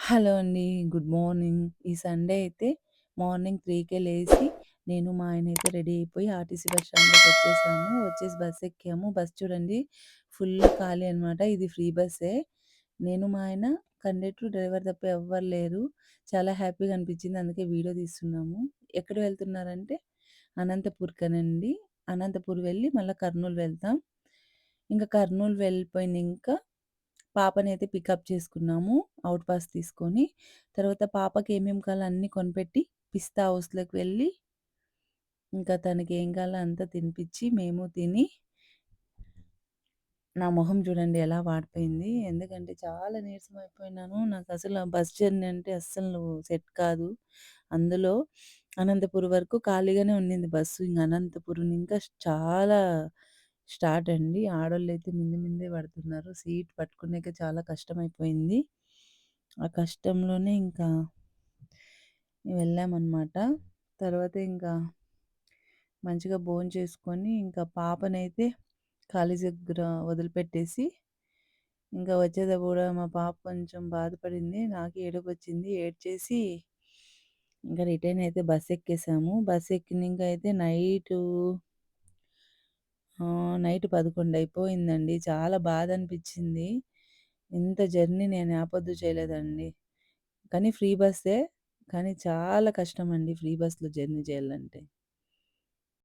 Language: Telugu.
హలో అండి. Good morning. ఈ సండే అయితే మార్నింగ్ 3కే లేసి నేను, మా ఆయనైతే రెడీ అయిపోయి ఆర్టీసీ బస్ స్టాండ్‌లోకొచ్చేసాము. వచ్చేసి బస్ ఎక్కాము. బస్ చూడండి ఫుల్ ఖాళీ అనమాట. ఇది ఫ్రీ బస్సే. నేను, మా ఆయన, కండక్టర్, డ్రైవర్ తప్ప ఎవ్వరు లేరు. చాలా హ్యాపీగా అనిపించింది. అందుకే వీడియో తీస్తున్నాము. ఎక్కడ వెళ్తున్నారంటే అనంతపూర్‌కనండి. అనంతపూర్ వెళ్ళి మళ్ళా కర్నూల్ వెళ్తాం. ఇంక కర్నూల్ వెళ్ళిపోయినంక పాపనైతే పికప్ చేసుకున్నాము. ఔట్ పాస్ తీసుకొని. తర్వాత పాపకి ఏమేం కావాలో అన్నీ కొనిపెట్టి పిస్తా హౌస్‌లోకి వెళ్ళి, ఇంకా తనకి ఏం కావాలో అంతా తినిపిచ్చి, మేము తిని నా మొహం చూడండి ఎలా వాడిపోయింది. ఎందుకంటే చాలా నీరసం అయిపోయినాను. నాకసలు ఆ బస్ జర్నీ అంటే అస్సలు సెట్ కాదు. అందులో అనంతపురం వరకు ఖాళీగానే ఉండింది బస్సు. ఇంక అనంతపురం ఇంకా చాలా స్టార్ట్ అండి. ఆడోళ్ళైతే మింది మిందే పడుతున్నారు. సీట్ పట్టుకునేకే చాలా కష్టమైపోయింది. ఆ కష్టంలోనే ఇంకా వెళ్ళామనమాట. తర్వాత ఇంకా మంచిగా భోంచేసుకొని, ఇంకా పాపనైతే కాలేజీ దగ్గర వదిలిపెట్టేసి, ఇంకా వచ్చేటప్పుడు కూడా మా పాప కొంచెం బాధపడింది. నాకు ఏడుపొచ్చింది. ఏడ్చేసి ఇంకా రిటర్న్ అయితే బస్ ఎక్కేసాము. బస్ ఎక్కినంక అయితే నైట్ 11 అయిపోయిందండి. చాలా బాధనిపిచ్చింది. ఇంత జర్నీ నేను యాపొద్దు చేయలేదండి. కానీ ఫ్రీ బస్సే. కానీ చాలా కష్టమండి ఫ్రీ బస్‌లో జర్నీ చేయాలంటే.